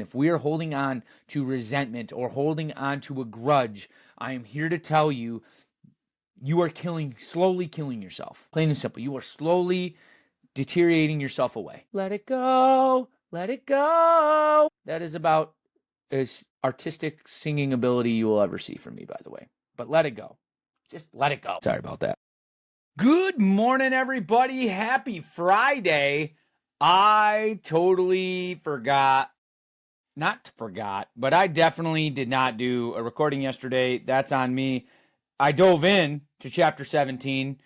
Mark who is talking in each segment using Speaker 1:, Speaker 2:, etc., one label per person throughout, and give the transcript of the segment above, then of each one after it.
Speaker 1: if we are holding on to resentment or holding on to a grudge, I am here to tell you, you are slowly killing yourself. Plain and simple. You are slowly deteriorating yourself away. Let it go. Let it go. That is about as artistic singing ability you will ever see from me, by the way. But let it go. Just let it go. Sorry about that. Good morning, everybody. Happy Friday. I totally forgot. Not forgot, but I definitely did not do a recording yesterday. That's on me. I dove in to chapter 17,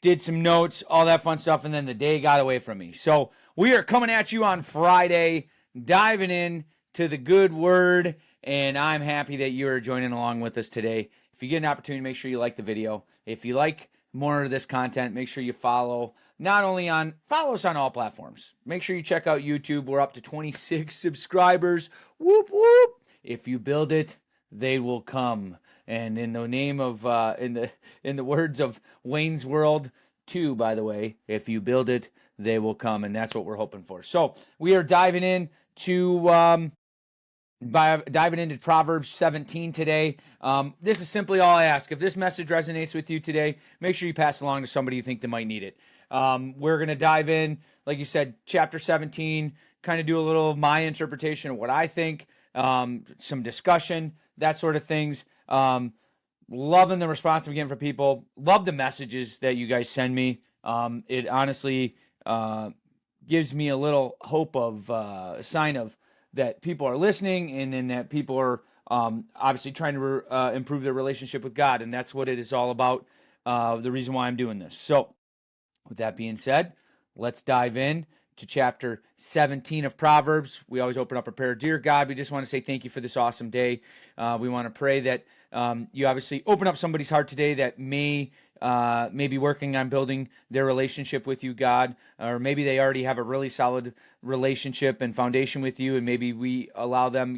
Speaker 1: did some notes, all that fun stuff, and then the day got away from me. So we are coming at you on Friday, diving in to the good word, and I'm happy that you are joining along with us today. If you get an opportunity, make sure you like the video. If you like more of this content, make sure you follow us on all platforms. Make sure you check out YouTube. We're up to 26 subscribers. Whoop, whoop. If you build it, they will come. And in the name of, in the words of Wayne's World 2, by the way, if you build it, they will come. And that's what we're hoping for. So we are diving into Proverbs 17 today. This is simply all I ask. If this message resonates with you today, make sure you pass it along to somebody you think that might need it. We're going to dive in, like you said, chapter 17, kind of do a little of my interpretation of what I think, some discussion, that sort of things. Loving the response I'm getting from people. Love the messages that you guys send me. It honestly gives me a little hope of a sign of that people are listening, and then that people are obviously trying to improve their relationship with God, and that's what it is all about. The reason why I'm doing this. So, with that being said, let's dive in to chapter 17 of Proverbs. We always open up a prayer. Dear God, we just want to say thank you for this awesome day. We want to pray that you obviously open up somebody's heart today that may be working on building their relationship with you, God, or maybe they already have a really solid relationship and foundation with you, and maybe we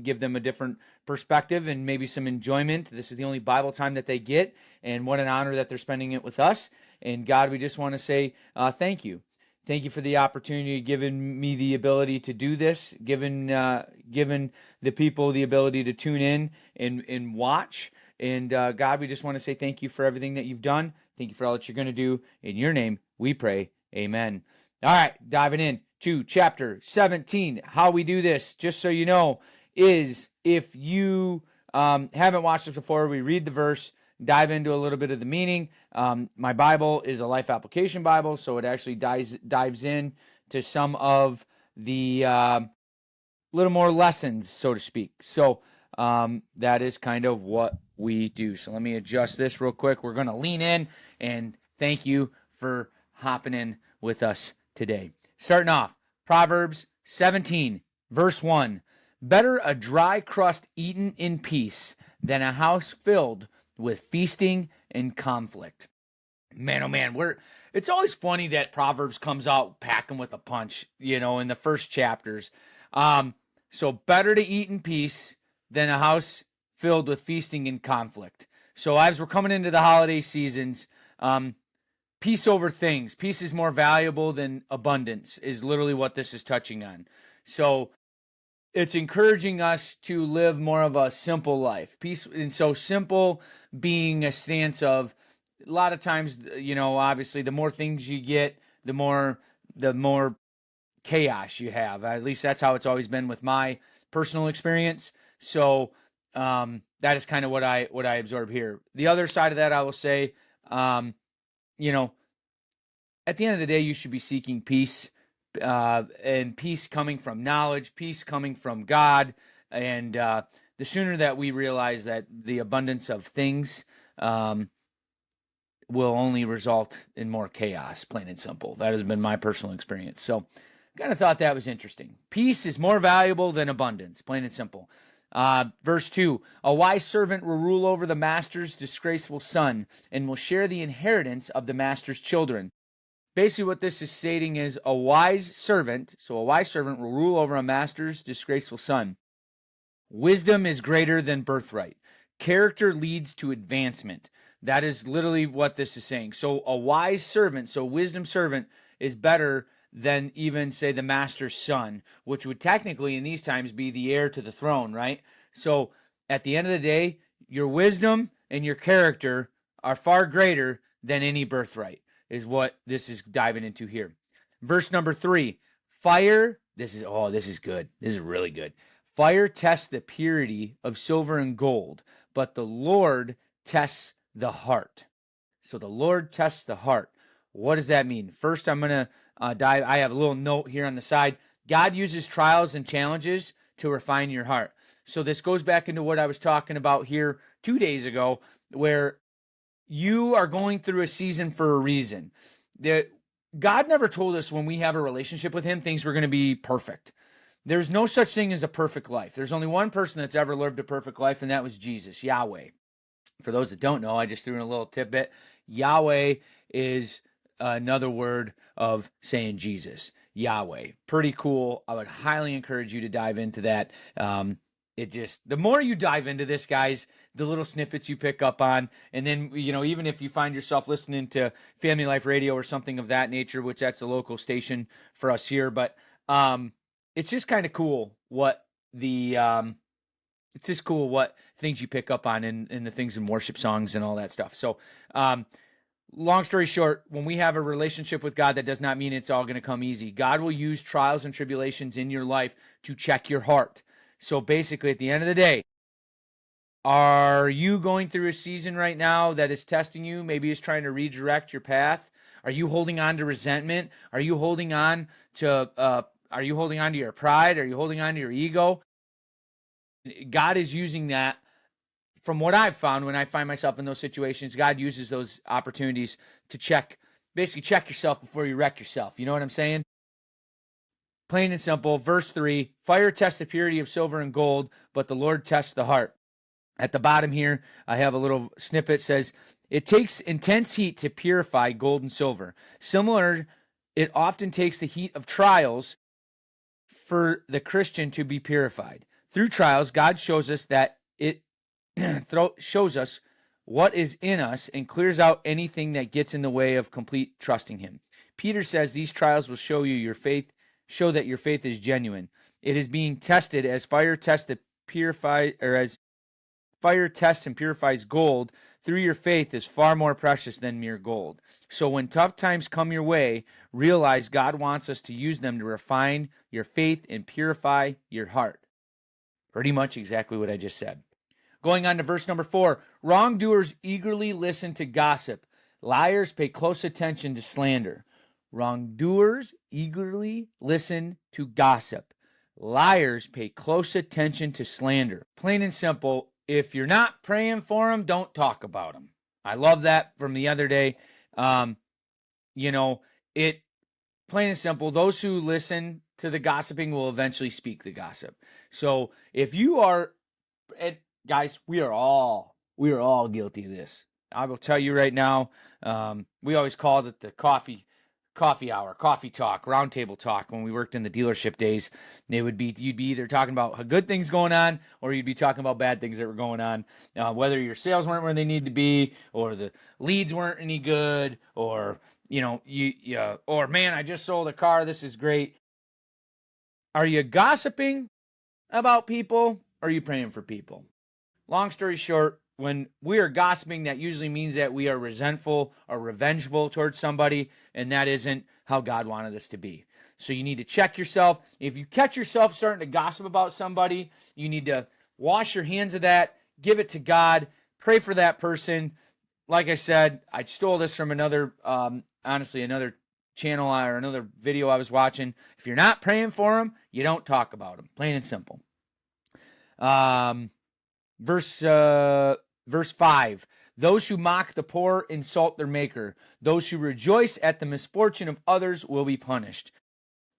Speaker 1: give them a different perspective and maybe some enjoyment. This is the only Bible time that they get, and what an honor that they're spending it with us. And God, we just want to say thank you. Thank you for the opportunity, giving me the ability to do this, given the people the ability to tune in and watch. And God, we just want to say thank you for everything that you've done. Thank you for all that you're going to do. In your name, we pray. Amen. All right, diving in to chapter 17. How we do this, just so you know, is if you haven't watched this before, we read the verse, dive into a little bit of the meaning. My Bible is a Life Application Bible, so it actually dives in to some of the little more lessons, so to speak. So that is kind of what we do. So let me adjust this real quick. We're going to lean in, and thank you for hopping in with us today. Starting off, Proverbs 17, verse 1. Better a dry crust eaten in peace than a house filled with feasting and conflict. Man, oh man, it's always funny that Proverbs comes out packing with a punch, in the first chapters. So better to eat in peace than a house filled with feasting and conflict. So as we're coming into the holiday seasons, peace over things. Peace is more valuable than abundance is literally what this is touching on. So it's encouraging us to live more of a simple life. Peace, and so simple being a stance of, a lot of times, obviously the more things you get, the more chaos you have. At least that's how it's always been with my personal experience. So that is kind of what I absorb here. The other side of that, I will say, at the end of the day, you should be seeking peace, and peace coming from knowledge, peace coming from God, and the sooner that we realize that the abundance of things will only result in more chaos, plain and simple. That has been my personal experience. So kind of thought that was interesting. Peace is more valuable than abundance, plain and simple. Verse 2, a wise servant will rule over the master's disgraceful son and will share the inheritance of the master's children. Basically what this is stating is a wise servant will rule over a master's disgraceful son. Wisdom is greater than birthright. Character leads to advancement. That is literally what this is saying. So a wise servant, wisdom servant is better than even, say, the master's son, which would technically in these times be the heir to the throne, right? So at the end of the day, your wisdom and your character are far greater than any birthright, is what this is diving into here. Verse number 3, fire, this is good. This is really good. Fire tests the purity of silver and gold, but the Lord tests the heart. So the Lord tests the heart. What does that mean? First, I'm going to dive. I have a little note here on the side. God uses trials and challenges to refine your heart. So this goes back into what I was talking about here 2 days ago, where you are going through a season for a reason. God never told us when we have a relationship with him, things were going to be perfect. There's no such thing as a perfect life. There's only one person that's ever lived a perfect life, and that was Jesus, Yahweh. For those that don't know, I just threw in a little tidbit. Yahweh is another word of saying Jesus. Yahweh. Pretty cool. I would highly encourage you to dive into that. The more you dive into this, guys, the little snippets you pick up on, and then, even if you find yourself listening to Family Life Radio or something of that nature, which that's a local station for us here, but it's just kind of cool what it's just cool what things you pick up on in the things in worship songs and all that stuff. So, long story short, when we have a relationship with God, that does not mean it's all going to come easy. God will use trials and tribulations in your life to check your heart. So basically, at the end of the day, are you going through a season right now that is testing you? Maybe it's trying to redirect your path. Are you holding on to resentment? Are you holding on to your pride? Are you holding on to your ego? God is using that. From what I've found, when I find myself in those situations, God uses those opportunities to basically check yourself before you wreck yourself. You know what I'm saying? Plain and simple. Verse 3, fire tests the purity of silver and gold, but the Lord tests the heart. At the bottom here, I have a little snippet. Says, it takes intense heat to purify gold and silver. Similar, it often takes the heat of trials for the Christian to be purified. Through trials, God shows us that it shows us what is in us and clears out anything that gets in the way of complete trusting him. Peter says these trials will show that your faith is genuine. It is being tested as fire tests and purifies gold. Through your faith is far more precious than mere gold. So when tough times come your way, realize God wants us to use them to refine your faith and purify your heart. Pretty much exactly what I just said. Going on to verse number 4, wrongdoers eagerly listen to gossip. Liars pay close attention to slander. Wrongdoers eagerly listen to gossip. Liars pay close attention to slander. Plain and simple, if you're not praying for them, don't talk about them. I love that from the other day. Plain and simple, those who listen to the gossiping will eventually speak the gossip. So if you are, guys, we are all guilty of this. I will tell you right now, we always called it the coffee hour, coffee talk, roundtable talk when we worked in the dealership days. You'd be either talking about good things going on or you'd be talking about bad things that were going on, whether your sales weren't where they need to be or the leads weren't any good or, or man, I just sold a car. This is great. Are you gossiping about people or are you praying for people? Long story short, when we are gossiping, that usually means that we are resentful or revengeful towards somebody, and that isn't how God wanted us to be. So you need to check yourself. If you catch yourself starting to gossip about somebody, you need to wash your hands of that, give it to God, pray for that person. Like I said, I stole this from another channel or another video I was watching. If you're not praying for them, you don't talk about them. Plain and simple. Verse 5, those who mock the poor insult their maker. Those who rejoice at the misfortune of others will be punished.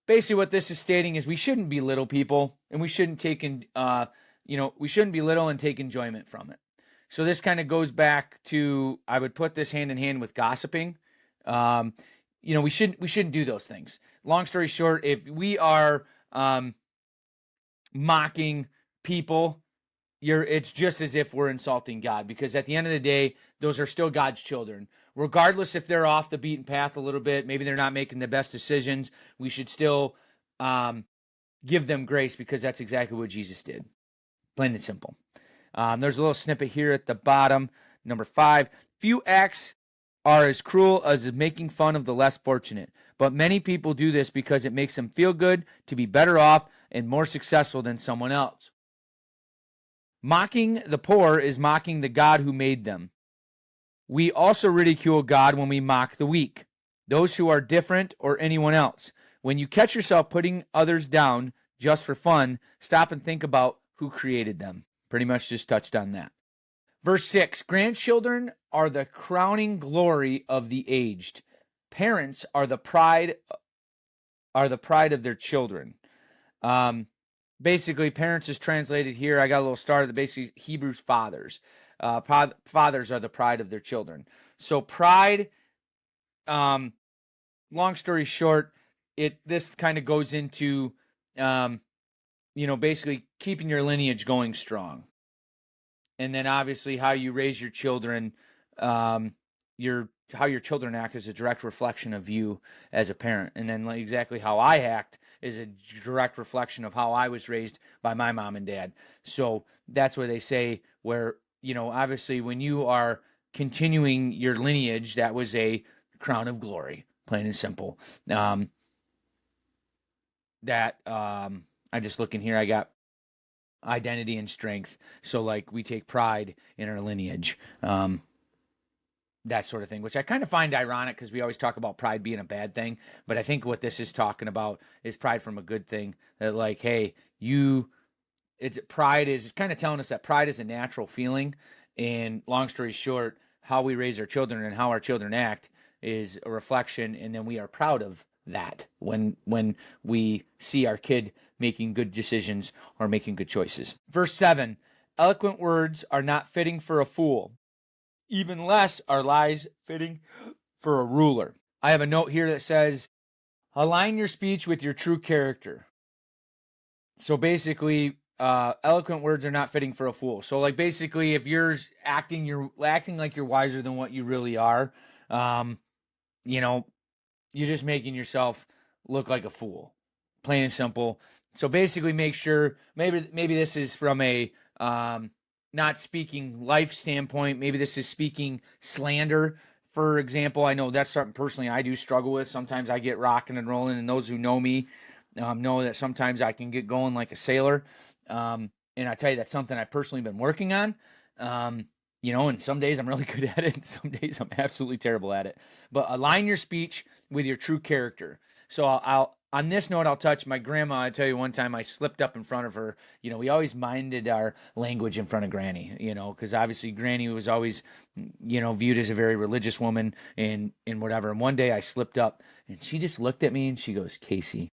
Speaker 1: Basically what this is stating is we shouldn't be little people, and we shouldn't take we shouldn't be little and take enjoyment from it. So this kind of goes back to, I would put this hand in hand with gossiping. We shouldn't do those things. Long story short, if we are mocking people, it's just as if we're insulting God, because at the end of the day, those are still God's children. regardless if they're off the beaten path a little bit, maybe they're not making the best decisions, we should still give them grace, because that's exactly what Jesus did. Plain and simple. There's a little snippet here at the bottom. Number 5, few acts are as cruel as making fun of the less fortunate, but many people do this because it makes them feel good to be better off and more successful than someone else. Mocking the poor is mocking the God who made them. We also ridicule God when we mock the weak, those who are different, or anyone else. When you catch yourself putting others down just for fun, stop and think about who created them. Pretty much just touched on that. Verse 6, grandchildren are the crowning glory of the aged. Parents are the pride of their children. Basically, parents is translated here. I got a little start of the basic Hebrew fathers. Fathers are the pride of their children. So pride, long story short, this kind of goes into, basically keeping your lineage going strong. And then obviously how you raise your children, how your children act is a direct reflection of you as a parent. And then exactly how I act is a direct reflection of how I was raised by my mom and dad. So that's where they say where, obviously when you are continuing your lineage, that was a crown of glory, plain and simple. I just looking here, I got identity and strength. So like we take pride in our lineage. That sort of thing, which I kind of find ironic because we always talk about pride being a bad thing. But I think what this is talking about is pride from a good thing. That like, hey, pride is kind of telling us that pride is a natural feeling. And long story short, how we raise our children and how our children act is a reflection. And then we are proud of that when we see our kid making good decisions or making good choices. Verse 7, eloquent words are not fitting for a fool. Even less are lies fitting for a ruler. I have a note here that says, align your speech with your true character. So basically, eloquent words are not fitting for a fool. So like basically, if you're acting like you're wiser than what you really are, you're just making yourself look like a fool. Plain and simple. So basically, make sure maybe this is from a not speaking life standpoint. Maybe this is speaking slander, for example. I know that's something personally I do struggle with. Sometimes I get rocking and rolling, and those who know me know that sometimes I can get going like a sailor. And I tell you, that's something I've personally been working on. And some days I'm really good at it, and some days I'm absolutely terrible at it. But align your speech with your true character. So I'll on this note, I'll touch my grandma. I tell you, one time I slipped up in front of her. We always minded our language in front of Granny, because obviously Granny was always, viewed as a very religious woman and whatever. And one day I slipped up and she just looked at me and she goes, Casey,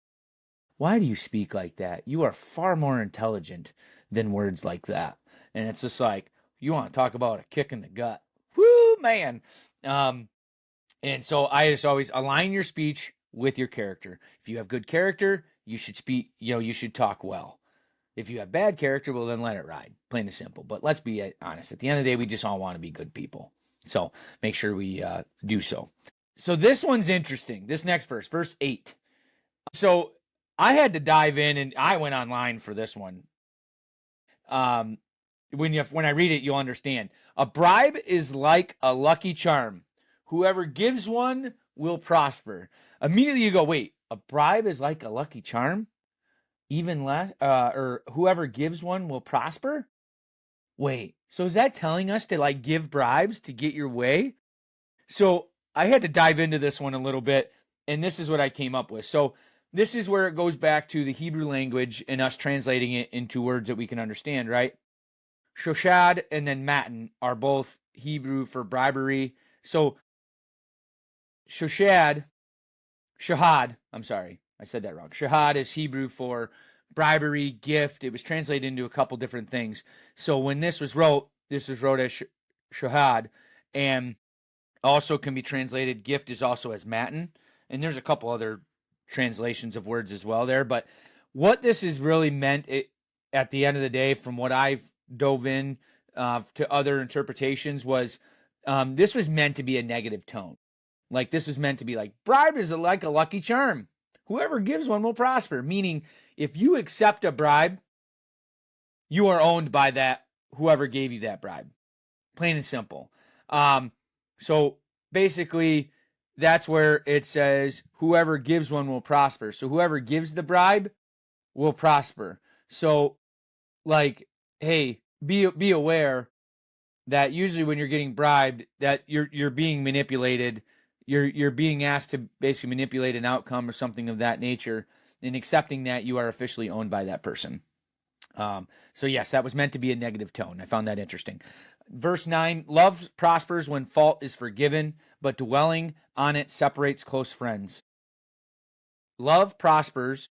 Speaker 1: why do you speak like that? You are far more intelligent than words like that. And it's just like, you want to talk about a kick in the gut. Whoo, man. And so I just always align your speech with your character. If you have good character, you should speak, you should talk well. If you have bad character, well, then let it ride. Plain and simple. But let's be honest. At the end of the day, we just all want to be good people. So make sure we do so. So this one's interesting. This next verse 8. So I had to dive in, and I went online for this one. When I read it, you'll understand. A bribe is like a lucky charm. Whoever gives one will prosper. Immediately you go, wait, a bribe is like a lucky charm? Even less, or whoever gives one will prosper? Wait, so is that telling us to like give bribes to get your way? So I had to dive into this one a little bit, and this is what I came up with. So this is where it goes back to the Hebrew language and us translating it into words that we can understand, right? Shoshad and then matin are both Hebrew for bribery. So shahad, I'm sorry, I said that wrong. Shahad is Hebrew for bribery, gift. It was translated into a couple different things. So when this was wrote as shahad, and also can be translated, gift is also as matin. And there's a couple other translations of words as well there. But what this is really meant at the end of the day, from what I've dove in to other interpretations, was this was meant to be a negative tone. Like, this was meant to be like, bribe is like a lucky charm. Whoever gives one will prosper. Meaning, if you accept a bribe, you are owned by that, whoever gave you that bribe. Plain and simple. So basically, that's where it says whoever gives one will prosper. So whoever gives the bribe will prosper. So, like, hey, be aware that usually when you're getting bribed, that you're being manipulated. You're being asked to basically manipulate an outcome or something of that nature. In accepting that, you are officially owned by that person. So yes, that was meant to be a negative tone. I found that interesting. Verse 9, love prospers when fault is forgiven, but dwelling on it separates close friends. Love prospers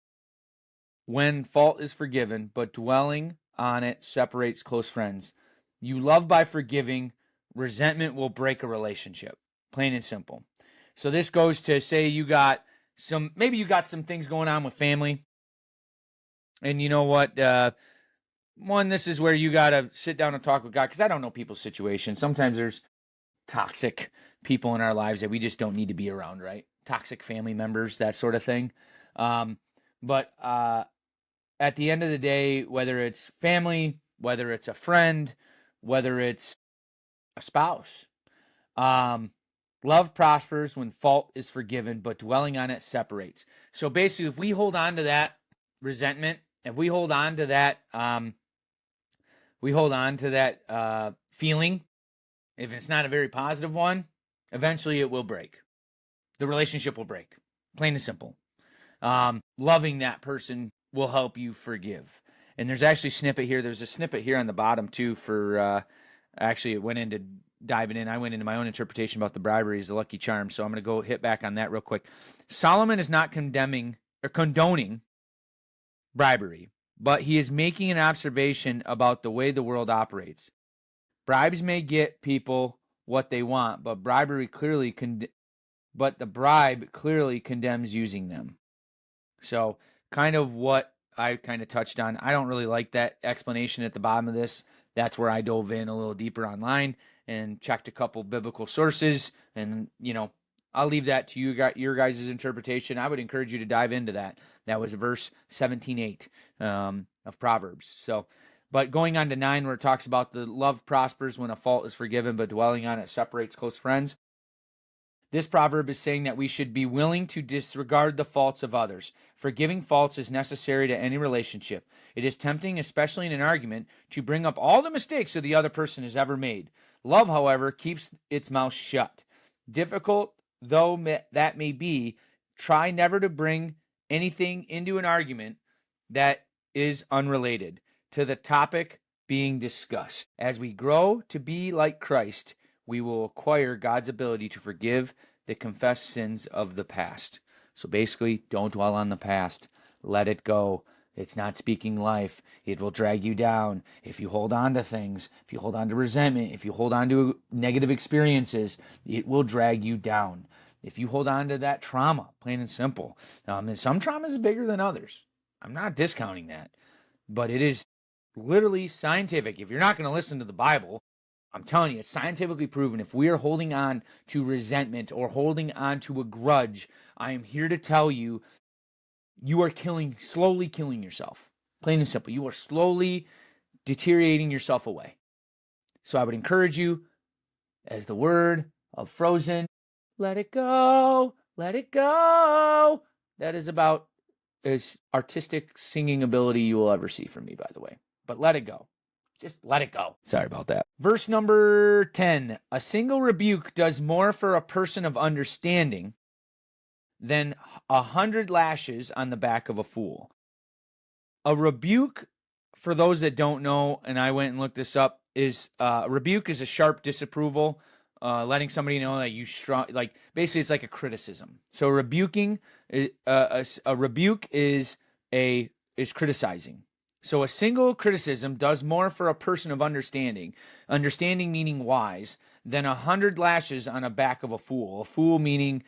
Speaker 1: when fault is forgiven, but dwelling on it separates close friends. You love by forgiving, resentment will break a relationship. Plain and simple. So this goes to say maybe you got some things going on with family. And you know what? This is where you got to sit down and talk with God, because I don't know people's situation. Sometimes there's toxic people in our lives that we just don't need to be around, right? Toxic family members, that sort of thing. But at the end of the day, whether it's family, whether it's a friend, whether it's a spouse, love prospers when fault is forgiven, but dwelling on it separates. So basically, if we hold on to that resentment, if we hold on to that, feeling, if it's not a very positive one, eventually it will break. The relationship will break. Plain and simple. Loving that person will help you forgive. And there's actually a snippet here. There's a snippet here on the bottom too for, actually it went into diving in. I went into my own interpretation about the bribery as the lucky charm. So I'm going to go hit back on that real quick. Solomon is not condoning bribery, but he is making an observation about the way the world operates. Bribes may get people what they want, but the bribe clearly condemns using them. So kind of what I kind of touched on. I don't really like that explanation at the bottom of this. That's where I dove in a little deeper online and checked a couple biblical sources. And, I'll leave that to your guys' interpretation. I would encourage you to dive into that. That was verse 17:8 of Proverbs. So, but going on to 9, where it talks about the love prospers when a fault is forgiven, but dwelling on it separates close friends. This proverb is saying that we should be willing to disregard the faults of others. Forgiving faults is necessary to any relationship. It is tempting, especially in an argument, to bring up all the mistakes that the other person has ever made. Love, however, keeps its mouth shut. Difficult though that may be, try never to bring anything into an argument that is unrelated to the topic being discussed. As we grow to be like Christ, we will acquire God's ability to forgive the confessed sins of the past. So basically, don't dwell on the past. Let it go. It's not speaking life. It will drag you down. If you hold on to things, if you hold on to resentment, if you hold on to negative experiences, it will drag you down. If you hold on to that trauma, plain and simple. And some trauma is bigger than others. I'm not discounting that. But it is literally scientific. If you're not going to listen to the Bible, I'm telling you, it's scientifically proven. If we are holding on to resentment or holding on to a grudge, I am here to tell you, you are slowly killing yourself. Plain and simple. You are slowly deteriorating yourself away. So I would encourage you, as the word of Frozen, let it go, let it go. That is about as artistic singing ability you will ever see from me, by the way. But let it go. Just let it go. Sorry about that. Verse number 10. A single rebuke does more for a person of understanding than 100 lashes on the back of a fool. A rebuke, for those that don't know, and I went and looked this up, is a rebuke is a sharp disapproval, letting somebody know that you strong. Like basically, it's like a criticism. So rebuking, a rebuke is criticizing. So a single criticism does more for a person of understanding meaning wise, than 100 lashes on the back of a fool. A fool meaning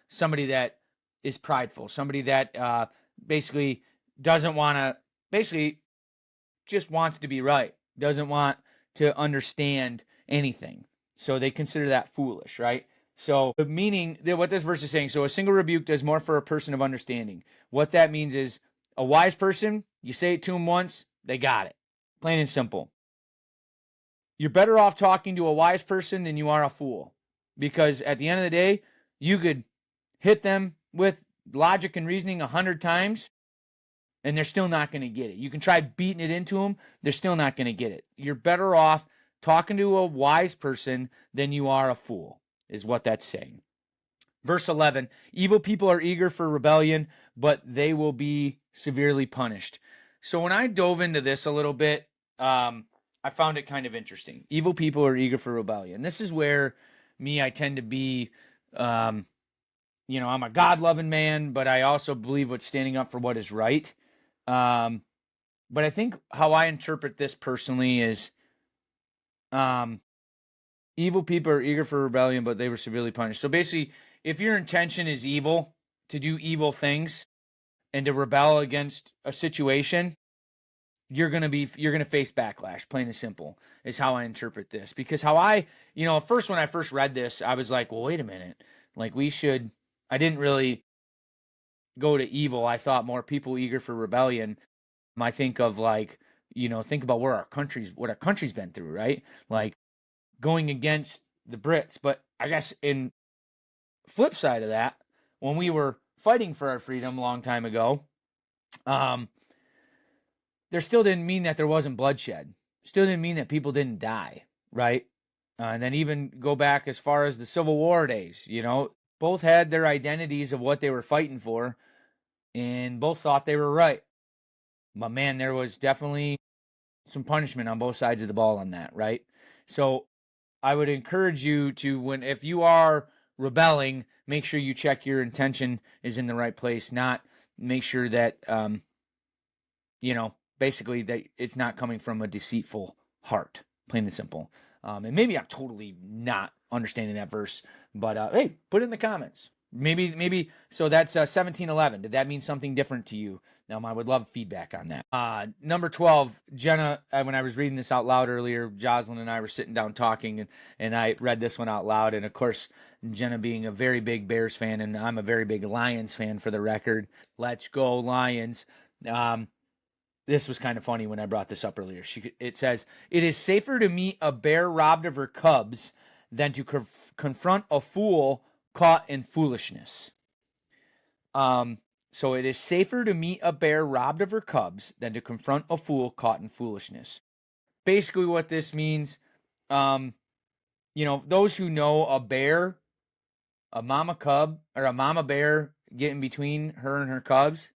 Speaker 1: somebody that is prideful, somebody that basically doesn't want to, basically just wants to be right, doesn't want to understand anything. So they consider that foolish, right? So the meaning, what this verse is saying, so a single rebuke does more for a person of understanding. What that means is a wise person, you say it to them once, they got it. Plain and simple. You're better off talking to a wise person than you are a fool. Because at the end of the day, you could hit them with logic and reasoning 100 times, and they're still not going to get it. You can try beating it into them, they're still not going to get it. You're better off talking to a wise person than you are a fool, is what that's saying. Verse 11, evil people are eager for rebellion, but they will be severely punished. So when I dove into this a little bit, I found it kind of interesting. Evil people are eager for rebellion. This is where I tend to be, I'm a God-loving man, but I also believe what's standing up for what is right. But I think how I interpret this personally is, evil people are eager for rebellion, but they were severely punished. So basically, if your intention is evil, to do evil things and to rebel against a situation, you're gonna face backlash. Plain and simple is how I interpret this. Because how first when I first read this, I was like, well, wait a minute, like I didn't really go to evil. I thought more people eager for rebellion. I think of think about what our country's been through, right? Like going against the Brits. But I guess in flip side of that, when we were fighting for our freedom a long time ago, there still didn't mean that there wasn't bloodshed. Still didn't mean that people didn't die, right? And then even go back as far as the Civil War days, both had their identities of what they were fighting for, and both thought they were right. But man, there was definitely some punishment on both sides of the ball on that, right? So I would encourage you to, if you are rebelling, make sure you check your intention is in the right place, not make sure that, basically that it's not coming from a deceitful heart, plain and simple. And maybe I'm totally not understanding that verse, but hey, put it in the comments. Maybe. So that's 17:11. Did that mean something different to you? I would love feedback on that. Number 12, Jenna, when I was reading this out loud earlier, Jocelyn and I were sitting down talking, and I read this one out loud. And of course, Jenna being a very big Bears fan, and I'm a very big Lions fan for the record. Let's go Lions. This was kind of funny when I brought this up earlier. It says, it is safer to meet a bear robbed of her cubs than to confront a fool caught in foolishness. So it is safer to meet a bear robbed of her cubs than to confront a fool caught in foolishness. Basically what this means, those who know a bear, a mama cub, or a mama bear getting between her and her cubs,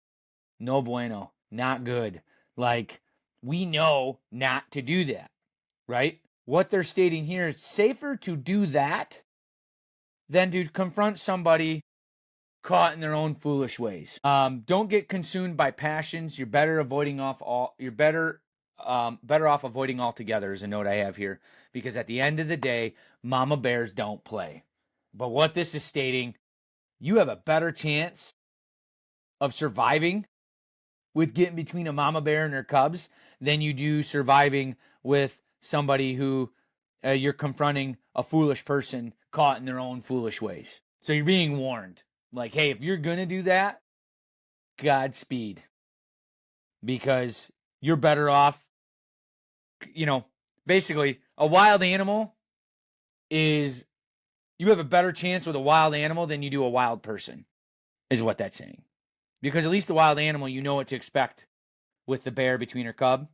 Speaker 1: no bueno, not good. Like, we know not to do that, right? What they're stating here is safer to do that than to confront somebody caught in their own foolish ways. Don't get consumed by passions. You're better off avoiding altogether is a note I have here, because at the end of the day, mama bears don't play. But what this is stating, you have a better chance of surviving with getting between a mama bear and her cubs than you do surviving with somebody who you're confronting a foolish person caught in their own foolish ways. So you're being warned. Like, hey, if you're going to do that, Godspeed. Because you're better off, basically, a wild animal you have a better chance with a wild animal than you do a wild person, is what that's saying. Because at least the wild animal, you know what to expect with the bear between her cub,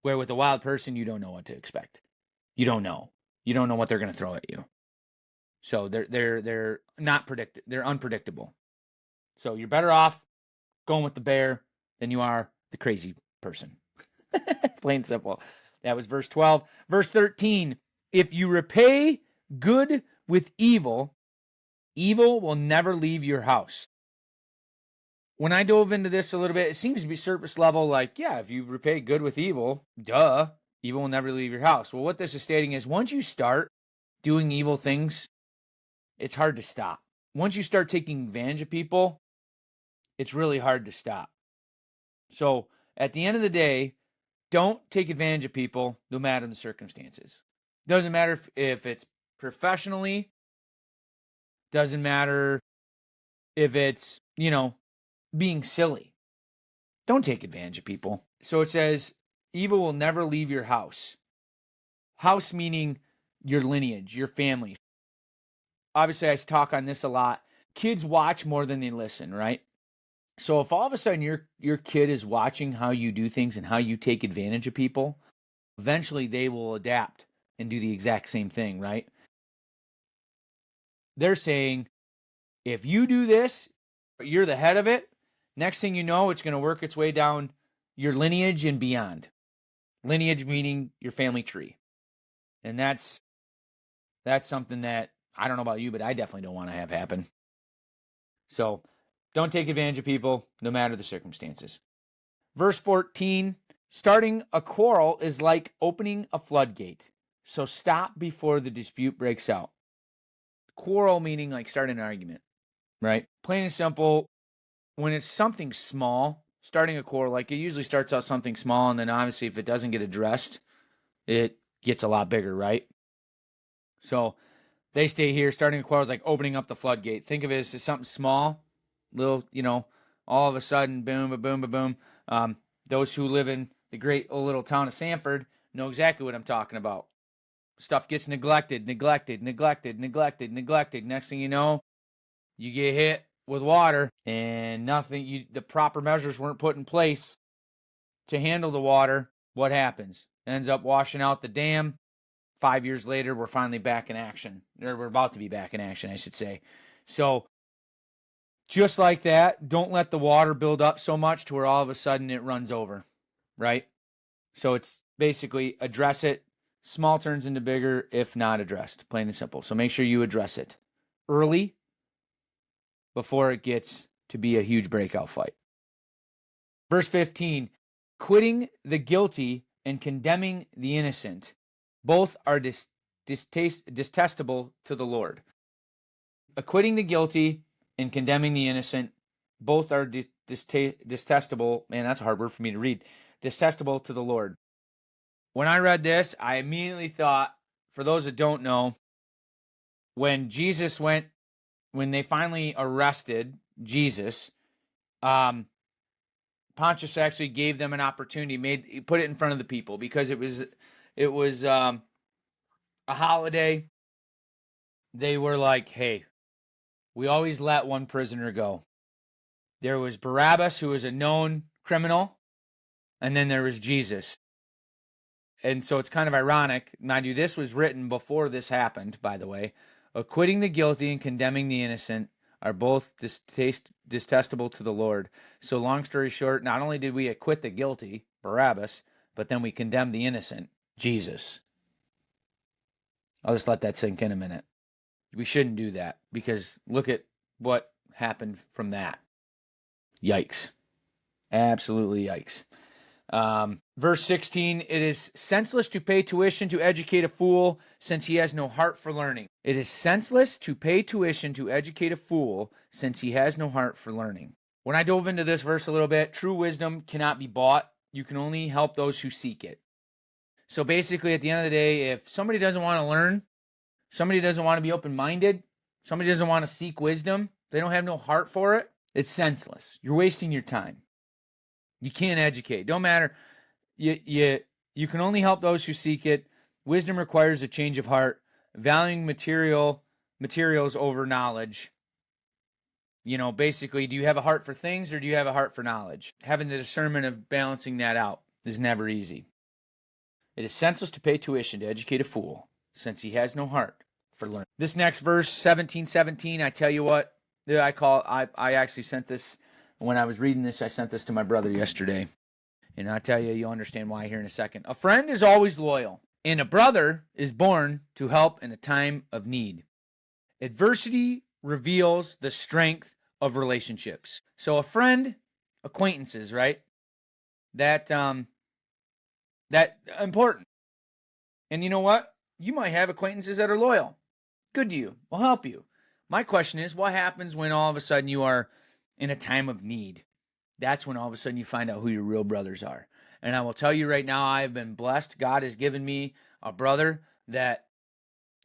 Speaker 1: where with a wild person, you don't know what to expect. You don't know. You don't know what they're going to throw at you. So they're not predicted. They're unpredictable. So you're better off going with the bear than you are the crazy person. Plain simple. That was verse 12. Verse 13. If you repay good with evil, evil will never leave your house. When I dove into this a little bit, it seems to be surface level, like, yeah, if you repay good with evil, duh, evil will never leave your house. Well, what this is stating is once you start doing evil things, it's hard to stop. Once you start taking advantage of people, it's really hard to stop. So at the end of the day, don't take advantage of people no matter the circumstances. Doesn't matter if it's professionally, doesn't matter if it's, being silly. Don't take advantage of people. So it says, evil will never leave your house. House meaning your lineage, your family. Obviously, I talk on this a lot. Kids watch more than they listen, right? So if all of a sudden your kid is watching how you do things and how you take advantage of people, eventually they will adapt and do the exact same thing, right? They're saying, if you do this, you're the head of it. Next thing you know, it's going to work its way down your lineage and beyond. Lineage meaning your family tree. And that's something that I don't know about you, but I definitely don't want to have happen. So don't take advantage of people, no matter the circumstances. Verse 14, starting a quarrel is like opening a floodgate. So stop before the dispute breaks out. Quarrel meaning like starting an argument, right? Plain and simple, when it's something small, starting a quarrel, like it usually starts out something small, and then obviously if it doesn't get addressed, it gets a lot bigger, right? So they stay here. Starting a quarrel is like opening up the floodgate. Think of it as something small, little, all of a sudden, boom, boom, boom, boom. Those who live in the great old little town of Sanford know exactly what I'm talking about. Stuff gets neglected. Next thing you know, you get hit with water, and the proper measures weren't put in place to handle the water. What happens? It ends up washing out the dam. 5 years later, we're finally back in action. Or we're about to be back in action, I should say. So, just like that, don't let the water build up so much to where all of a sudden it runs over, right? So it's basically address it. Small turns into bigger if not addressed, plain and simple. So make sure you address it early before it gets to be a huge breakout fight. Verse 15, quitting the guilty and condemning the innocent, both are detestable to the Lord. Acquitting the guilty and condemning the innocent, both are detestable. Man, that's a hard word for me to read. Detestable to the Lord. When I read this, I immediately thought, for those that don't know, when they finally arrested Jesus, Pontius actually gave them an opportunity, he put it in front of the people because it was a holiday. They were like, hey, we always let one prisoner go. There was Barabbas, who was a known criminal, and then there was Jesus. And so it's kind of ironic. Mind you, this was written before this happened, by the way. Acquitting the guilty and condemning the innocent are both detestable to the Lord. So long story short, not only did we acquit the guilty, Barabbas, but then we condemned the innocent, Jesus. I'll just let that sink in a minute. We shouldn't do that because look at what happened from that. Yikes. Absolutely yikes. Verse 16, it is senseless to pay tuition to educate a fool, since he has no heart for learning. It is senseless to pay tuition to educate a fool, since he has no heart for learning. When I dove into this verse a little bit, true wisdom cannot be bought. You can only help those who seek it. So basically, at the end of the day, if somebody doesn't want to learn, somebody doesn't want to be open-minded, somebody doesn't want to seek wisdom, they don't have no heart for it, it's senseless. You're wasting your time. You can't educate. Don't matter. You can only help those who seek it. Wisdom requires a change of heart, valuing materials over knowledge. Basically, do you have a heart for things or do you have a heart for knowledge? Having the discernment of balancing that out is never easy. It is senseless to pay tuition to educate a fool, since he has no heart for learning. This next verse, 17:17, I tell you what, I actually sent this, when I was reading this, I sent this to my brother yesterday. And I'll tell you, you'll understand why here in a second. A friend is always loyal, and a brother is born to help in a time of need. Adversity reveals the strength of relationships. So a friend, acquaintances, right? That important. And you know what? You might have acquaintances that are loyal. Good to you. Will help you. My question is, what happens when all of a sudden you are in a time of need? That's when all of a sudden you find out who your real brothers are. And I will tell you right now, I've been blessed. God has given me a brother that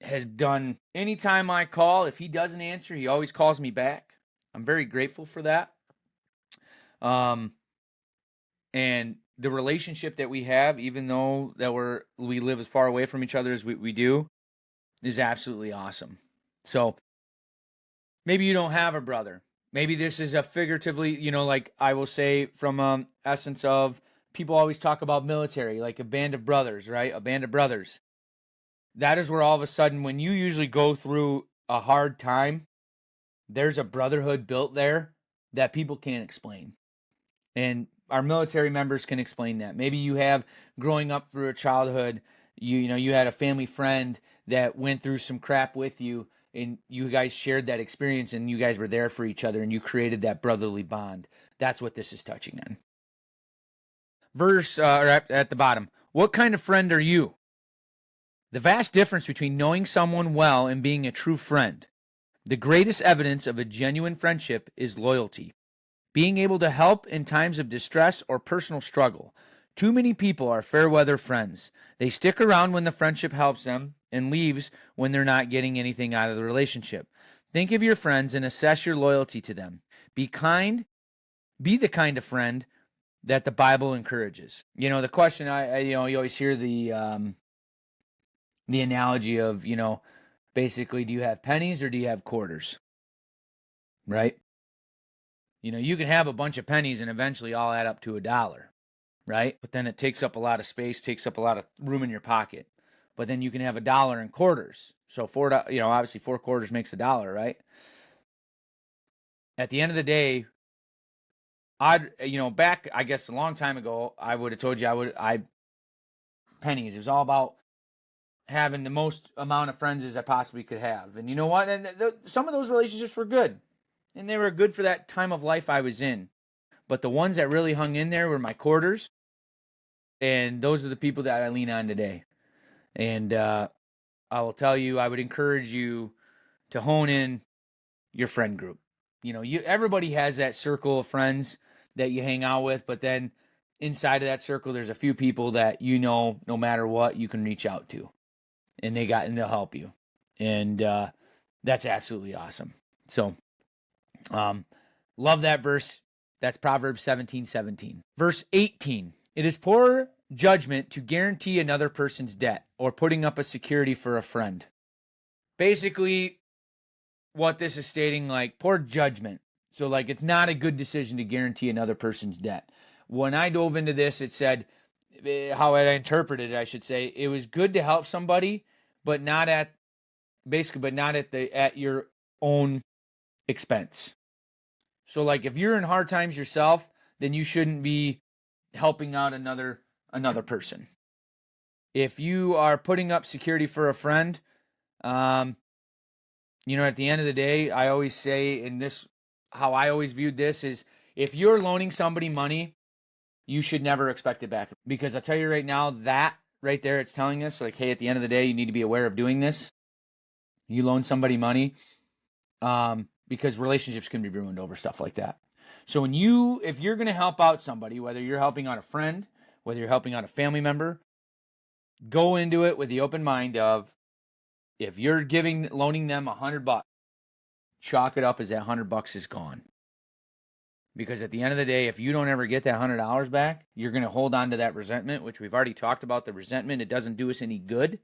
Speaker 1: has done, anytime I call, if he doesn't answer, he always calls me back. I'm very grateful for that. And the relationship that we have, even though that we live as far away from each other as we do, is absolutely awesome. So maybe you don't have a brother. Maybe this is a figuratively, like I will say from essence of, people always talk about military, like a band of brothers, right? A band of brothers. That is where all of a sudden, when you usually go through a hard time, there's a brotherhood built there that people can't explain. And our military members can explain that. Maybe you have, growing up through a childhood, you had a family friend that went through some crap with you, and you guys shared that experience, and you guys were there for each other, and you created that brotherly bond. That's what this is touching on. Verse, or at the bottom, what kind of friend are you? The vast difference between knowing someone well and being a true friend. The greatest evidence of a genuine friendship is loyalty. Being able to help in times of distress or personal struggle. Too many people are fair weather friends. They stick around when the friendship helps them and leaves when they're not getting anything out of the relationship. Think of your friends and assess your loyalty to them. Be kind. Be the kind of friend that the Bible encourages. The question you always hear the analogy of, basically, do you have pennies or do you have quarters? Right? You can have a bunch of pennies and eventually all add up to $1, right? But then it takes up a lot of space, takes up a lot of room in your pocket. But then you can have $1 in quarters. So obviously 4 quarters makes $1, right? At the end of the day, back, I guess a long time ago, I would have told you pennies. It was all about having the most amount of friends as I possibly could have. And you know what? And some of those relationships were good. And they were good for that time of life I was in. But the ones that really hung in there were my quarters. And those are the people that I lean on today. And I will tell you, I would encourage you to hone in your friend group. Everybody has that circle of friends that you hang out with, but then inside of that circle, there's a few people that no matter what, you can reach out to, and they'll help you, and that's absolutely awesome. So, love that verse. That's Proverbs 17:17. Verse 18. It is poor judgment to guarantee another person's debt or putting up a security for a friend. Basically, what this is stating, like, poor judgment. So, like, it's not a good decision to guarantee another person's debt. When I dove into this, it said, how I interpreted it, I should say, it was good to help somebody, but not at your own expense. So, like, if you're in hard times yourself, then you shouldn't be helping out another person. If you are putting up security for a friend, at the end of the day, I always say, how I always viewed this is, if you're loaning somebody money, you should never expect it back. Because I'll tell you right now, that right there, it's telling us, like, hey, at the end of the day, you need to be aware of doing this. You loan somebody money, because relationships can be ruined over stuff like that. So if you're going to help out somebody, whether you're helping out a friend, whether you're helping out a family member, go into it with the open mind of, if you're loaning them $100, chalk it up as that $100 is gone. Because at the end of the day, if you don't ever get that $100 back, you're going to hold on to that resentment, which we've already talked about. The resentment, it doesn't do us any good.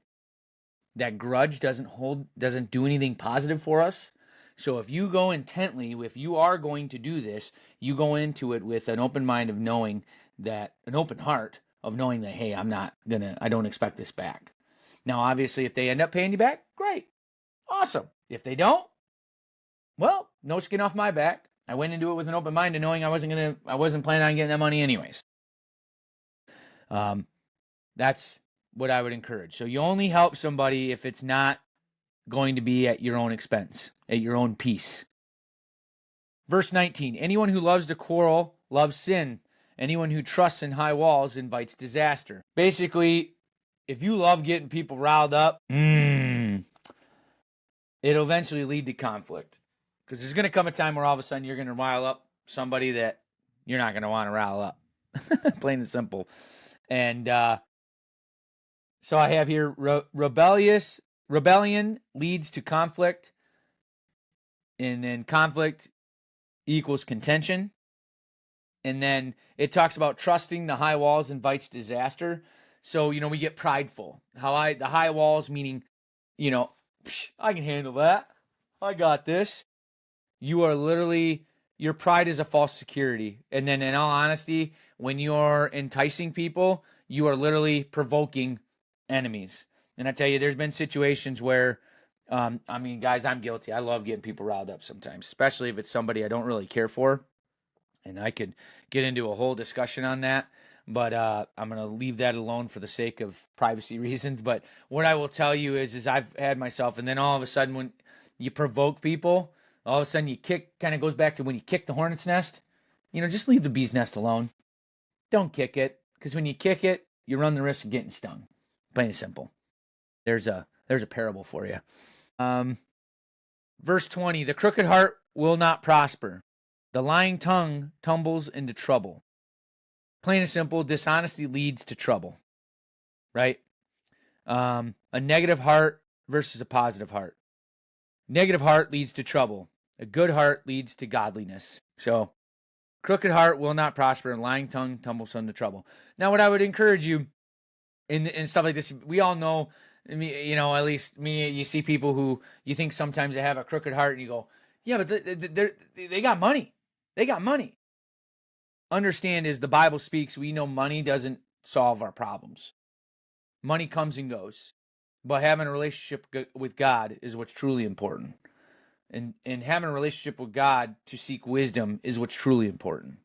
Speaker 1: That grudge doesn't do anything positive for us. So if you go intently, if you are going to do this, you go into it with an open mind of knowing that, an open heart of knowing that, hey, I don't expect this back. Now, obviously, if they end up paying you back, great. Awesome. If they don't, well, no skin off my back. I went into it with an open mind and knowing I wasn't planning on getting that money anyways. That's what I would encourage. So you only help somebody if it's not going to be at your own expense, at your own peace. Verse 19, anyone who loves to quarrel loves sin. Anyone who trusts in high walls invites disaster. Basically, if you love getting people riled up, it'll eventually lead to conflict. Because there's going to come a time where all of a sudden you're going to rile up somebody that you're not going to want to rile up. Plain and simple. And So I have here rebellion leads to conflict, and then conflict equals contention. And then it talks about trusting the high walls invites disaster. So, we get prideful. The high walls meaning, I can handle that. I got this. You are literally, your pride is a false security. And then in all honesty, when you're enticing people, you are literally provoking enemies. And I tell you, there's been situations where, guys, I'm guilty. I love getting people riled up sometimes, especially if it's somebody I don't really care for. And I could get into a whole discussion on that, but I'm going to leave that alone for the sake of privacy reasons. But what I will tell you is I've had myself, and then all of a sudden when you provoke people, all of a sudden you kick, kind of goes back to when you kick the hornet's nest. Just leave the bee's nest alone. Don't kick it, because when you kick it, you run the risk of getting stung. Plain and simple. There's a parable for you. Verse 20, the crooked heart will not prosper. The lying tongue tumbles into trouble. Plain and simple, dishonesty leads to trouble, right? A negative heart versus a positive heart. Negative heart leads to trouble. A good heart leads to godliness. So, crooked heart will not prosper, and lying tongue tumbles into trouble. Now, what I would encourage you in stuff like this, we all know, at least me, you see people who you think sometimes they have a crooked heart, and you go, yeah, but they got money. They got money. Understand, as the Bible speaks, we know money doesn't solve our problems. Money comes and goes. But having a relationship with God is what's truly important. And having a relationship with God to seek wisdom is what's truly important.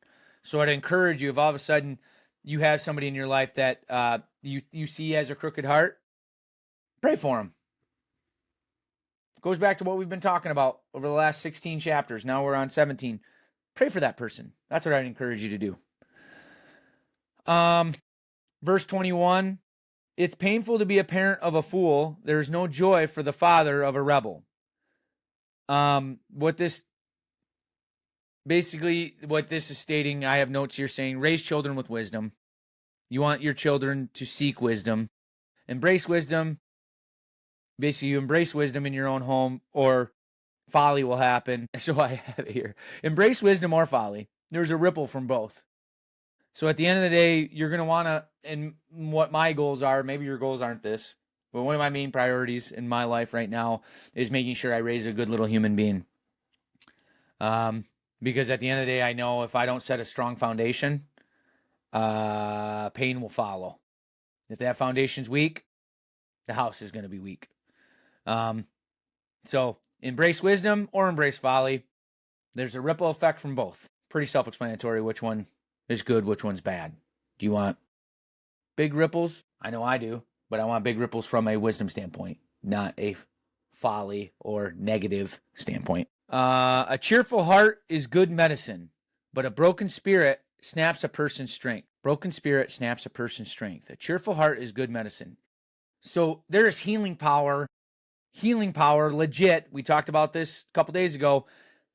Speaker 1: So I'd encourage you, if all of a sudden you have somebody in your life that you see has a crooked heart, pray for him. It goes back to what we've been talking about over the last 16 chapters. Now we're on 17. Pray for that person. That's what I'd encourage you to do. Verse 21, it's painful to be a parent of a fool. There is no joy for the father of a rebel. What this is stating, I have notes here saying, raise children with wisdom. You want your children to seek wisdom. Embrace wisdom. Basically, you embrace wisdom in your own home, or folly will happen. So I have it here. Embrace wisdom or folly. There's a ripple from both. So at the end of the day, you're going to want to, and what my goals are, maybe your goals aren't this, but one of my main priorities in my life right now is making sure I raise a good little human being. Because at the end of the day, I know if I don't set a strong foundation, pain will follow. If that foundation's weak, the house is going to be weak. So embrace wisdom or embrace folly. There's a ripple effect from both. Pretty self-explanatory which one is good, which one's bad. Do you want big ripples? I know I do, but I want big ripples from a wisdom standpoint, not a folly or negative standpoint. A cheerful heart is good medicine, but a broken spirit snaps a person's strength. Broken spirit snaps a person's strength. A cheerful heart is good medicine. So there is healing power. Healing power, legit. We talked about this a couple days ago.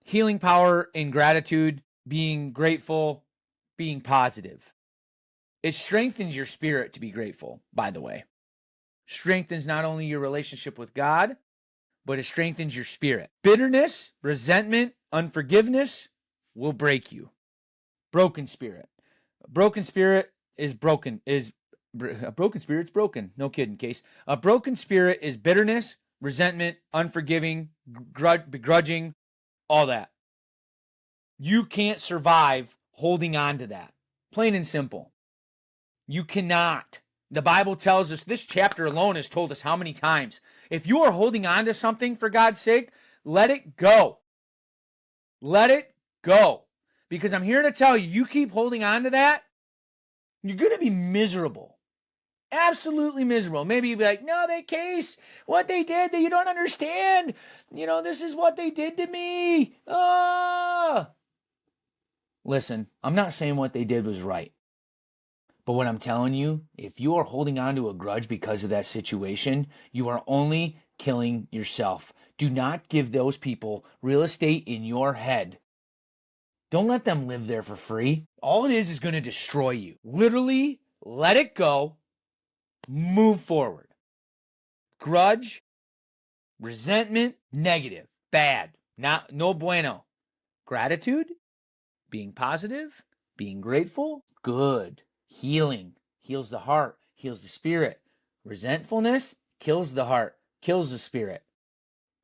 Speaker 1: Healing power in gratitude, being grateful, being positive. It strengthens your spirit to be grateful, by the way. Strengthens not only your relationship with God, but it strengthens your spirit. Bitterness, resentment, unforgiveness will break you. Broken spirit. A broken spirit is broken. A broken spirit's broken. No kidding, Case. A broken spirit is bitterness, resentment, unforgiving, begrudging, all that. You can't survive holding on to that. Plain and simple. You cannot. The Bible tells us, this chapter alone has told us how many times. If you are holding on to something, for God's sake, let it go. Let it go. Because I'm here to tell you, you keep holding on to that, you're going to be miserable. Absolutely miserable. Maybe you'll be like, no, that Case, what they did, you don't understand. This is what they did to me. Listen, I'm not saying what they did was right. But what I'm telling you, if you are holding on to a grudge because of that situation, you are only killing yourself. Do not give those people real estate in your head. Don't let them live there for free. All it is going to destroy you. Literally, let it go. Move forward. Grudge, resentment, negative, bad, no bueno. Gratitude, being positive, being grateful, good. Healing, heals the heart, heals the spirit. Resentfulness kills the heart, kills the spirit.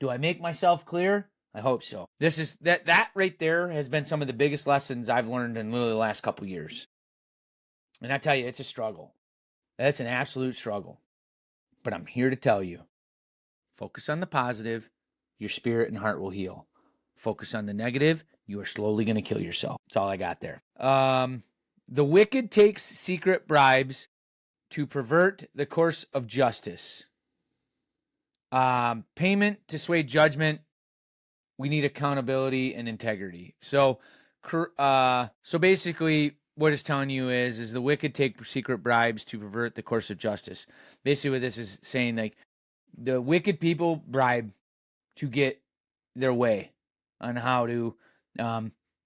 Speaker 1: Do I make myself clear? I hope so. This is that right there has been some of the biggest lessons I've learned in literally the last couple of years. And I tell you, it's a struggle. That's an absolute struggle. But I'm here to tell you, focus on the positive, your spirit and heart will heal. Focus on the negative, you are slowly going to kill yourself. That's all I got there. The wicked takes secret bribes to pervert the course of justice. Payment to sway judgment. We need accountability and integrity. So basically, what it's telling you is the wicked take secret bribes to pervert the course of justice. Basically, what this is saying, like, the wicked people bribe to get their way on how to.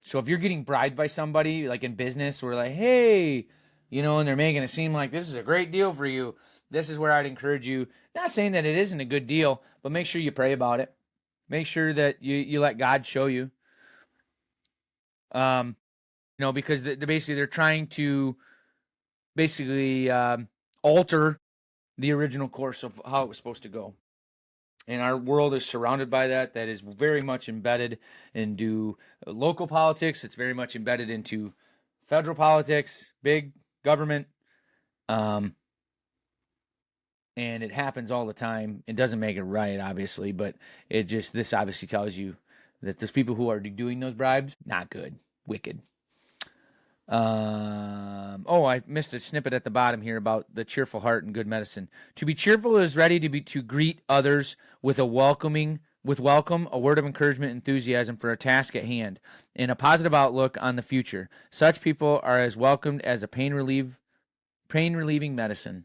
Speaker 1: So if you're getting bribed by somebody, like in business, we're like, hey, and they're making it seem like this is a great deal for you. This is where I'd encourage you. Not saying that it isn't a good deal, but make sure you pray about it. Make sure that you let God show you. Because basically they're trying to basically alter the original course of how it was supposed to go. And our world is surrounded by that. That is very much embedded into local politics. It's very much embedded into federal politics, big government. And it happens all the time. It doesn't make it right, obviously, but this obviously tells you that those people who are doing those bribes, not good, wicked. I missed a snippet at the bottom here about the cheerful heart and good medicine. To be cheerful is ready to greet others with welcome, a word of encouragement, enthusiasm for a task at hand, and a positive outlook on the future. Such people are as welcomed as a pain relieving medicine.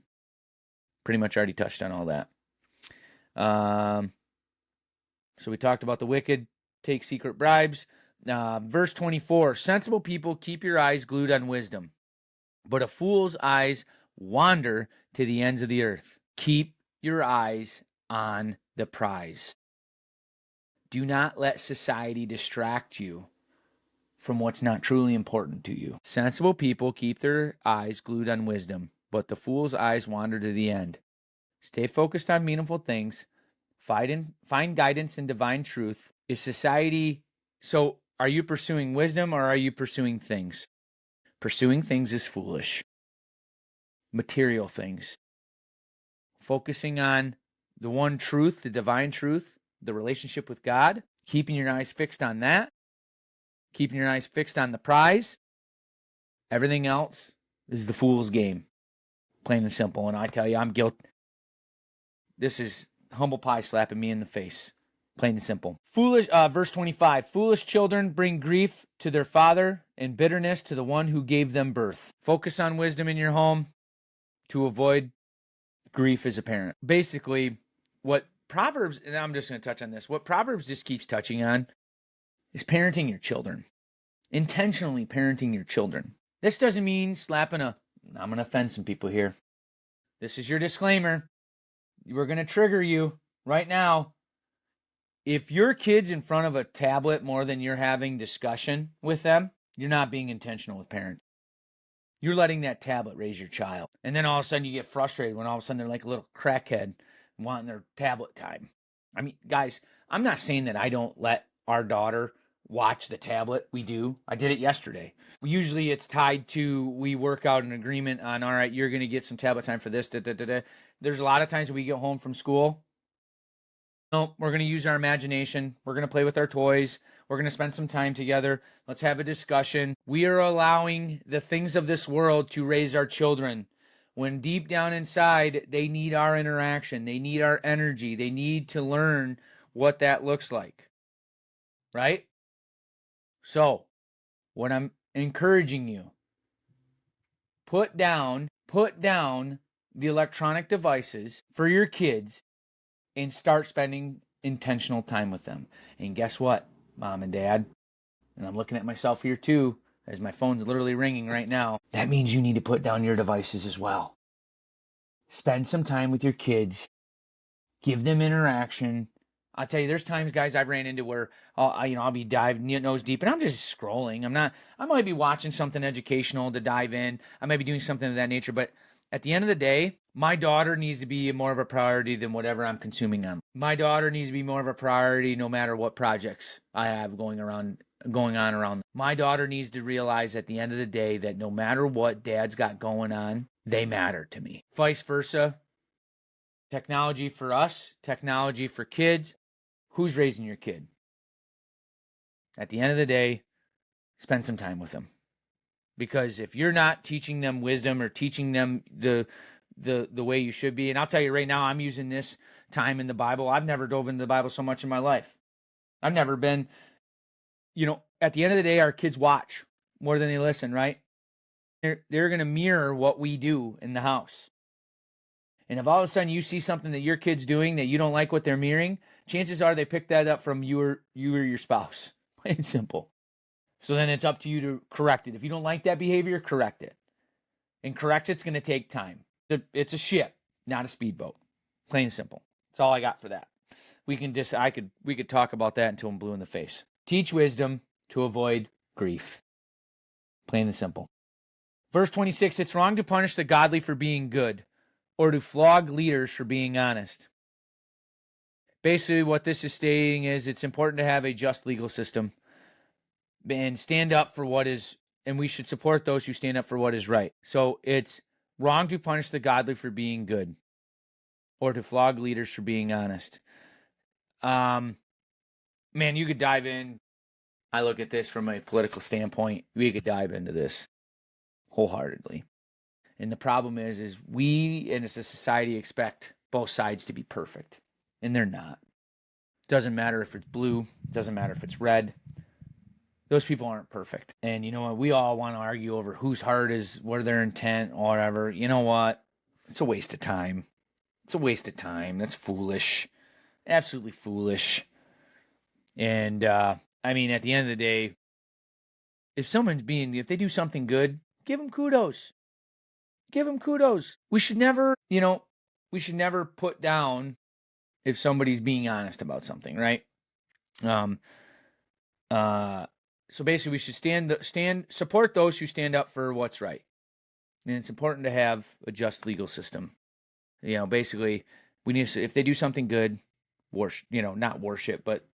Speaker 1: Pretty much already touched on all that. So we talked about the wicked take secret bribes. Verse 24, sensible people, keep your eyes glued on wisdom, but a fool's eyes wander to the ends of the earth. Keep your eyes on the prize. Do not let society distract you from what's not truly important to you. Sensible people keep their eyes glued on wisdom, but the fool's eyes wander to the end. Stay focused on meaningful things. Find guidance in divine truth. So are you pursuing wisdom or are you pursuing things? Pursuing things is foolish. Material things. Focusing on the one truth, the divine truth, the relationship with God, keeping your eyes fixed on that, keeping your eyes fixed on the prize. Everything else is the fool's game. Plain and simple. And I tell you, I'm guilty. This is humble pie slapping me in the face. Plain and simple. Verse 25, foolish children bring grief to their father and bitterness to the one who gave them birth. Focus on wisdom in your home to avoid grief as a parent. Basically, what Proverbs, and I'm just going to touch on this, what Proverbs just keeps touching on is parenting your children. Intentionally parenting your children. This doesn't mean I'm going to offend some people here. This is your disclaimer. We're going to trigger you right now. If your kid's in front of a tablet more than you're having discussion with them, you're not being intentional with parenting. You're letting that tablet raise your child. And then all of a sudden you get frustrated when all of a sudden they're like a little crackhead wanting their tablet time. I mean, guys, I'm not saying that I don't let our daughter watch the tablet. We do. I did it yesterday. Usually it's tied to, we work out an agreement on, all right, you're going to get some tablet time for this. There's a lot of times when we get home from school, no, we're going to use our imagination. We're going to play with our toys. We're going to spend some time together. Let's have a discussion. We are allowing the things of this world to raise our children, when deep down inside, they need our interaction. They need our energy. They need to learn what that looks like. Right? So, what I'm encouraging you, put down the electronic devices for your kids and start spending intentional time with them. And guess what, Mom and Dad? And I'm looking at myself here too, as my phone's literally ringing right now. That means you need to put down your devices as well. Spend some time with your kids. Give them interaction. I'll tell you, there's times, guys, I've ran into where I'll be diving nose deep, and I'm just scrolling. I might be watching something educational to dive in. I might be doing something of that nature, but at the end of the day, my daughter needs to be more of a priority than whatever I'm consuming on. My daughter needs to be more of a priority no matter what projects I have going on around. My daughter needs to realize at the end of the day that no matter what dad's got going on, they matter to me. Vice versa. Technology for us, technology for kids. Who's raising your kid? At the end of the day, spend some time with them. Because if you're not teaching them wisdom or teaching them the way you should be, and I'll tell you right now, I'm using this time in the Bible. I've never dove into the Bible so much in my life. I've never been, at the end of the day, our kids watch more than they listen, right? They're going to mirror what we do in the house. And if all of a sudden you see something that your kid's doing that you don't like what they're mirroring, chances are they picked that up from you or your spouse. Plain and simple. So then it's up to you to correct it. If you don't like that behavior, correct it. And correct it's going to take time. It's a ship, not a speedboat. Plain and simple. That's all I got for that. We could talk about that until I'm blue in the face. Teach wisdom to avoid grief. Plain and simple. Verse 26, it's wrong to punish the godly for being good, or to flog leaders for being honest. Basically, what this is stating is it's important to have a just legal system and stand up for what is, and we should support those who stand up for what is right. So it's wrong to punish the godly for being good, or to flog leaders for being honest. Man, you could dive in. I look at this from a political standpoint. We could dive into this wholeheartedly. And the problem is we as a society expect both sides to be perfect, and they're not. Doesn't matter if it's blue, doesn't matter if it's red. Those people aren't perfect. And you know what? We all want to argue over whose heart is, what their intent, or whatever. You know what? It's a waste of time. It's a waste of time. That's foolish. Absolutely foolish. And, at the end of the day, if they do something good, give them kudos. Give them kudos. We should never put down if somebody's being honest about something, right? So basically we should support those who stand up for what's right. And it's important to have a just legal system. Basically we need to, if they do something good, not worship, but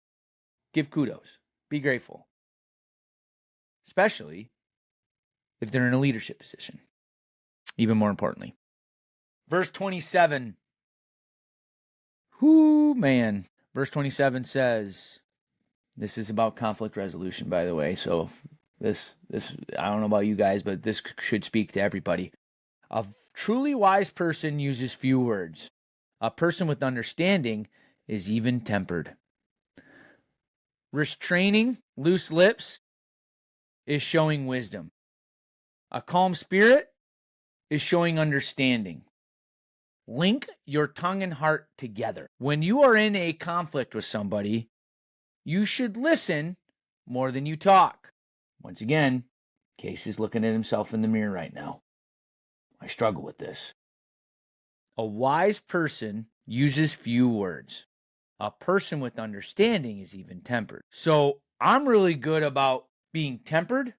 Speaker 1: give kudos. Be grateful. Especially if they're in a leadership position. Even more importantly. Verse 27. Whoo, man. Verse 27 says, this is about conflict resolution, by the way. So this, I don't know about you guys, but this should speak to everybody. A truly wise person uses few words. A person with understanding is even-tempered. Restraining loose lips is showing wisdom. A calm spirit is showing understanding. Link your tongue and heart together. When you are in a conflict with somebody, you should listen more than you talk. Once again, Case is looking at himself in the mirror right now. I struggle with this. A wise person uses few words. A person with understanding is even-tempered. So I'm really good about being tempered,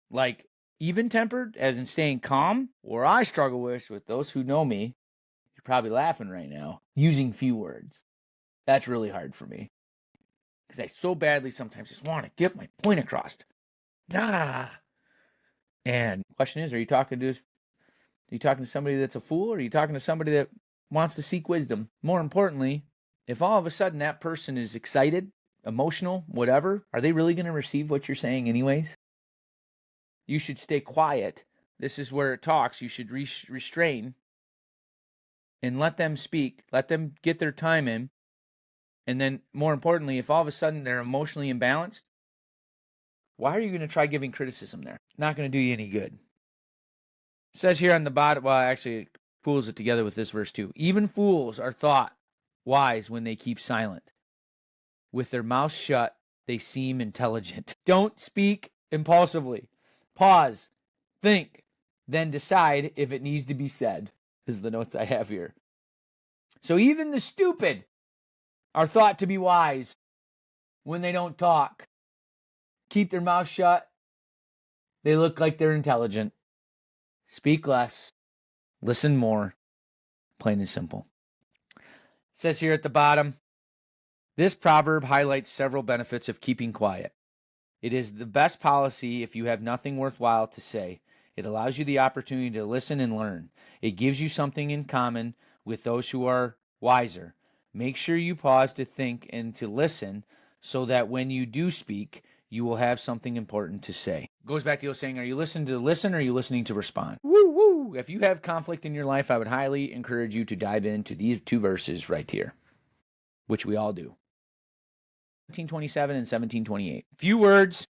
Speaker 1: like even-tempered, as in staying calm. Where I struggle with those who know me, you're probably laughing right now, using few words. That's really hard for me. Because I so badly sometimes just want to get my point across. And the question is, are you talking to somebody that's a fool, or are you talking to somebody that wants to seek wisdom? More importantly, if all of a sudden that person is excited, emotional, whatever, are they really going to receive what you're saying anyways? You should stay quiet. This is where it talks. You should restrain and let them speak. Let them get their time in. And then, more importantly, if all of a sudden they're emotionally imbalanced, why are you going to try giving criticism there? Not going to do you any good. It says here on the bottom, well, actually, it pulls it together with this verse too. Even fools are thought wise when they keep silent. With their mouths shut, they seem intelligent. Don't speak impulsively. Pause, think, then decide if it needs to be said. is the notes I have here. So even the stupid are thought to be wise when they don't talk. Keep their mouth shut. They look like they're intelligent. Speak less. Listen more. Plain and simple. It says here at the bottom, this proverb highlights several benefits of keeping quiet. It is the best policy if you have nothing worthwhile to say. It allows you the opportunity to listen and learn. It gives you something in common with those who are wiser. Make sure you pause to think and to listen so that when you do speak, you will have something important to say. Goes back to the old saying, are you listening to listen or are you listening to respond? Woo woo! If you have conflict in your life, I would highly encourage you to dive into these two verses right here, which we all do. 1727 and 1728. Few words,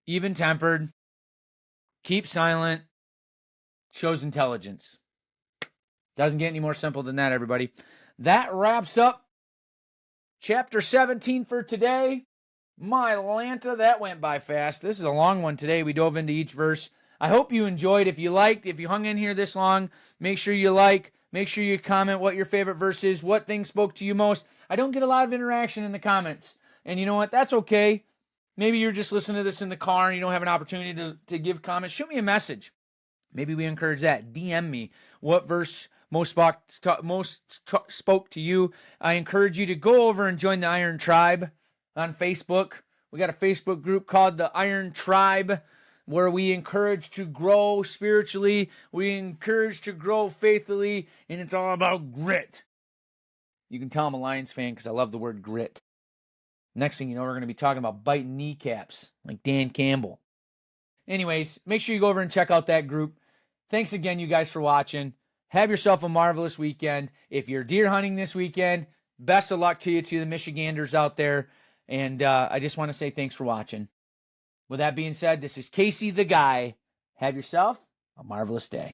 Speaker 1: even-tempered, keep silent, shows intelligence. Doesn't get any more simple than that, everybody. That wraps up chapter 17 for today. My Lanta, that went by fast. This is a long one today. We dove into each verse. I hope you enjoyed. If you liked, if you hung in here this long, make sure you like, make sure you comment what your favorite verse is, what thing spoke to you most. I don't get a lot of interaction in the comments. And you know what? That's okay. Maybe you're just listening to this in the car and you don't have an opportunity to give comments. Shoot me a message. Maybe we encourage that. DM me what verse most spoke to you. I encourage you to go over and join the Iron Tribe on Facebook. We got a Facebook group called the Iron Tribe where we encourage to grow spiritually. We encourage to grow faithfully, and it's all about grit. You can tell I'm a Lions fan because I love the word grit. Next thing you know, we're going to be talking about biting kneecaps like Dan Campbell. Anyways, make sure you go over and check out that group. Thanks again, you guys, for watching. Have yourself a marvelous weekend. If you're deer hunting this weekend, best of luck to you, to the Michiganders out there. And I just want to say thanks for watching. With that being said, this is Casey the Guy. Have yourself a marvelous day.